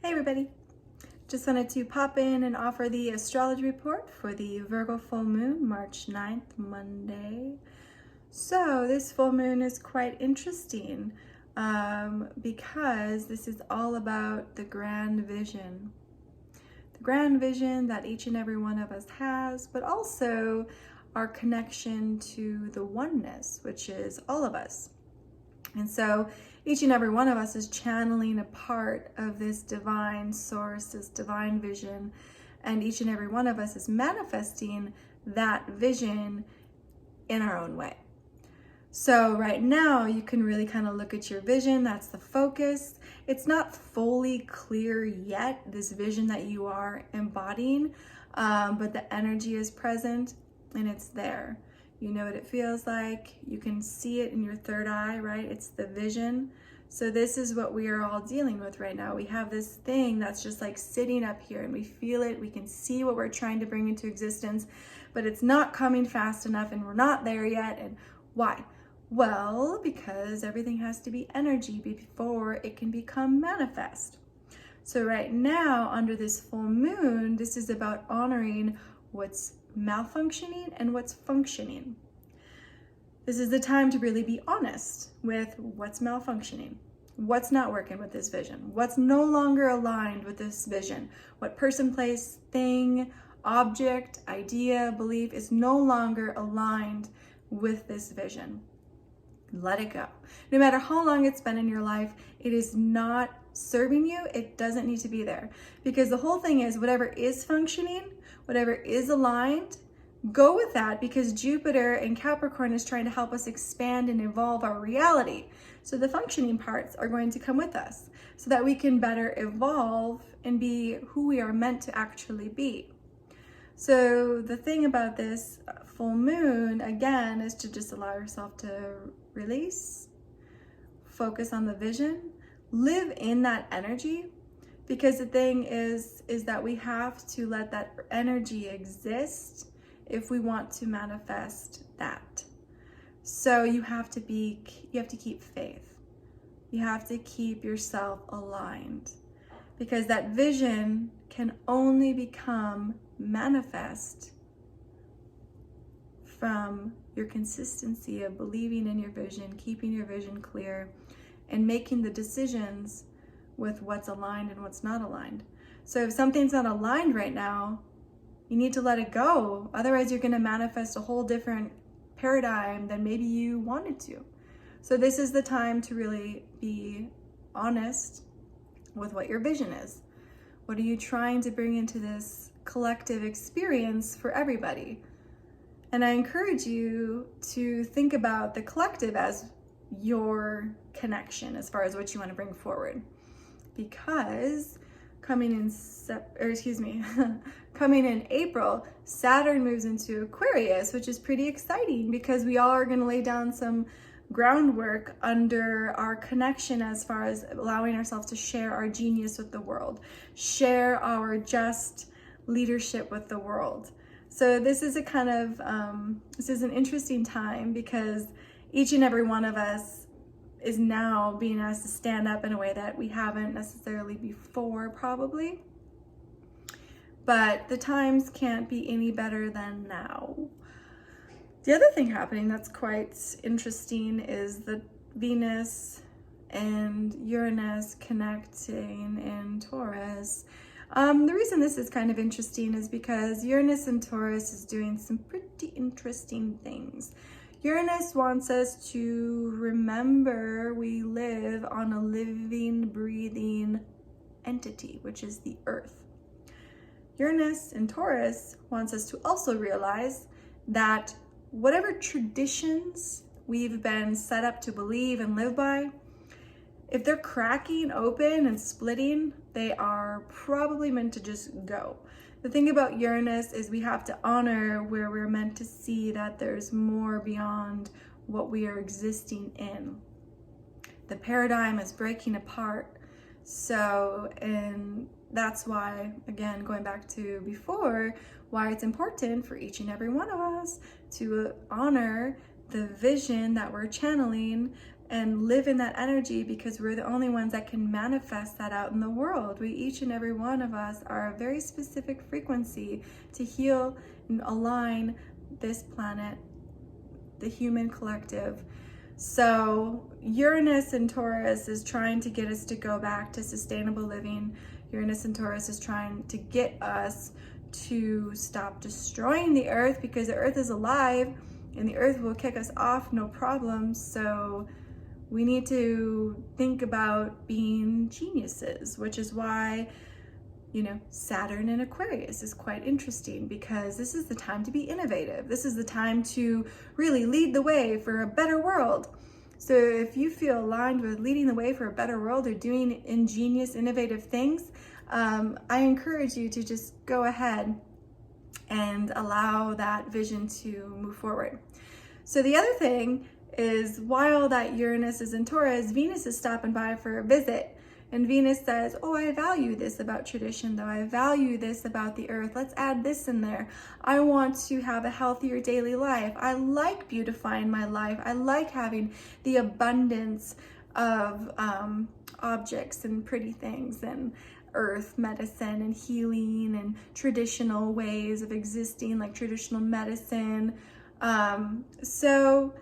Hey everybody! Just wanted to pop in and offer the astrology report for the Virgo Full Moon, March 9th, Monday. So this full moon is quite interesting because this is all about the grand vision. The grand vision that each and every one of us has, but also our connection to the oneness, which is all of us. And so each and every one of us is channeling a part of this divine source, this divine vision, and each and every one of us is manifesting that vision in our own way. So right now you can really kind of look at your vision. That's the focus. It's not fully clear yet, this vision that you are embodying, but the energy is present and it's there. You know what it feels like. You can see it in your third eye, right? It's the vision. So this is what we are all dealing with right now. We have this thing that's just like sitting up here and we feel it. We can see what we're trying to bring into existence, but it's not coming fast enough and we're not there yet. And why? Well, because everything has to be energy before it can become manifest. So right now, under this full moon, this is about honoring what's malfunctioning and what's functioning. This is the time to really be honest with what's malfunctioning, what's not working with this vision, what's no longer aligned with this vision, what person, place, thing, object, idea, belief is no longer aligned with this vision. Let it go. No matter how long it's been in your life, it is not serving you. It doesn't need to be there, because the whole thing is whatever is functioning, whatever is aligned, go with that, because Jupiter in Capricorn is trying to help us expand and evolve our reality. So the functioning parts are going to come with us so that we can better evolve and be who we are meant to actually be. So the thing about this full moon, again, is to just allow yourself to release, focus on the vision, live in that energy, because the thing is that we have to let that energy exist if we want to manifest that. So you have to keep faith. You have to keep yourself aligned, because that vision can only become manifest from your consistency of believing in your vision, keeping your vision clear, and making the decisions with what's aligned and what's not aligned. So if something's not aligned right now, you need to let it go. Otherwise, you're going to manifest a whole different paradigm than maybe you wanted to. So this is the time to really be honest with what your vision is. What are you trying to bring into this collective experience for everybody? And I encourage you to think about the collective as your connection as far as what you want to bring forward. Because coming in April, Saturn moves into Aquarius, which is pretty exciting, because we all are going to lay down some groundwork under our connection as far as allowing ourselves to share our genius with the world, share our just leadership with the world. So this is this is an interesting time, because each and every one of us is now being asked to stand up in a way that we haven't necessarily before, probably. But the times can't be any better than now. The other thing happening that's quite interesting is the Venus and Uranus connecting in Taurus. The reason this is kind of interesting is because Uranus and Taurus is doing some pretty interesting things. Uranus wants us to remember we live on a living, breathing entity, which is the Earth. Uranus and Taurus wants us to also realize that whatever traditions we've been set up to believe and live by, if they're cracking open and splitting, they are probably meant to just go. The thing about Uranus is we have to honor where we're meant to see that there's more beyond what we are existing in. The paradigm is breaking apart. So, and that's why, again, going back to before, why it's important for each and every one of us to honor the vision that we're channeling and live in that energy, because we're the only ones that can manifest that out in the world. We, each and every one of us, are a very specific frequency to heal and align this planet, the human collective. So Uranus and Taurus is trying to get us to go back to sustainable living. Uranus and Taurus is trying to get us to stop destroying the earth, because the earth is alive and the earth will kick us off no problem. So we need to think about being geniuses, which is why, you know, Saturn in Aquarius is quite interesting, because this is the time to be innovative. This is the time to really lead the way for a better world. So if you feel aligned with leading the way for a better world or doing ingenious, innovative things, I encourage you to just go ahead and allow that vision to move forward. So the other thing is, while that Uranus is in Taurus, Venus is stopping by for a visit. And Venus says, oh, I value this about tradition, though. I value this about the earth. Let's add this in there. I want to have a healthier daily life. I like beautifying my life. I like having the abundance of objects and pretty things and earth medicine and healing and traditional ways of existing, like traditional medicine. So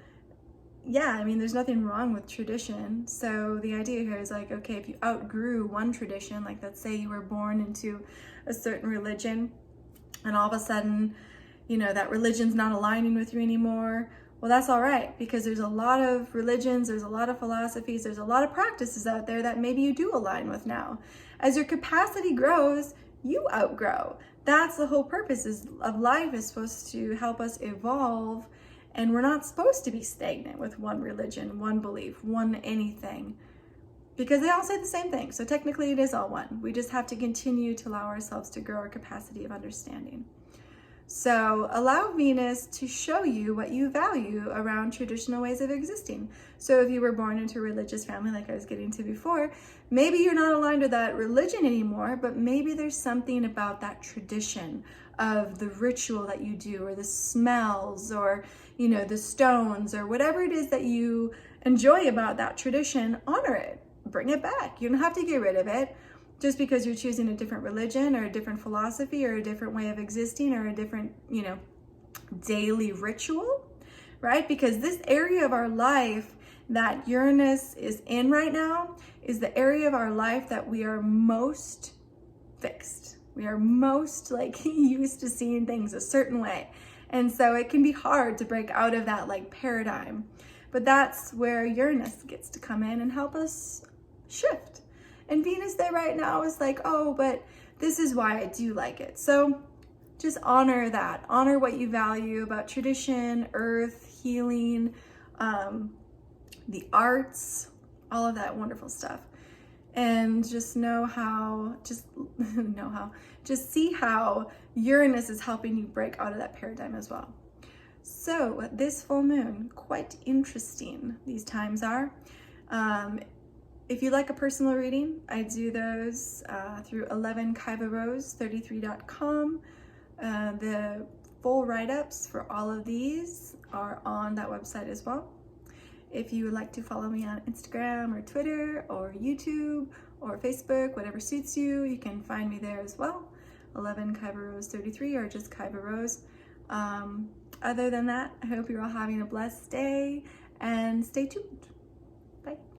yeah, I mean, there's nothing wrong with tradition. So the idea here is like, okay, if you outgrew one tradition, like let's say you were born into a certain religion and all of a sudden, you know, that religion's not aligning with you anymore. Well, that's all right, because there's a lot of religions, there's a lot of philosophies, there's a lot of practices out there that maybe you do align with now. As your capacity grows, you outgrow. That's the whole purpose of life, is supposed to help us evolve. And we're not supposed to be stagnant with one religion, one belief, one anything, because they all say the same thing. So technically it is all one. We just have to continue to allow ourselves to grow our capacity of understanding. So allow Venus to show you what you value around traditional ways of existing. So if you were born into a religious family, like I was getting to before, maybe you're not aligned with that religion anymore, but maybe there's something about that tradition of the ritual that you do, or the smells, or, you know, the stones, or whatever it is that you enjoy about that tradition. Honor it, bring it back. You don't have to get rid of it just because you're choosing a different religion or a different philosophy or a different way of existing or a different, you know, daily ritual, right? Because this area of our life that Uranus is in right now is the area of our life that we are most fixed. We are most like used to seeing things a certain way. And so it can be hard to break out of that like paradigm. But that's where Uranus gets to come in and help us shift. And Venus there right now is like, oh, but this is why I do like it. So just honor that. Honor what you value about tradition, earth, healing, the arts, all of that wonderful stuff. And just just see how Uranus is helping you break out of that paradigm as well. So this full moon, quite interesting these times are. If you'd like a personal reading, I do those through 11kaivarose33.com. The full write-ups for all of these are on that website as well. If you would like to follow me on Instagram or Twitter or YouTube or Facebook, whatever suits you, you can find me there as well. 11kaivarose33 or just Kaiva Rose. Other than that, I hope you're all having a blessed day and stay tuned. Bye.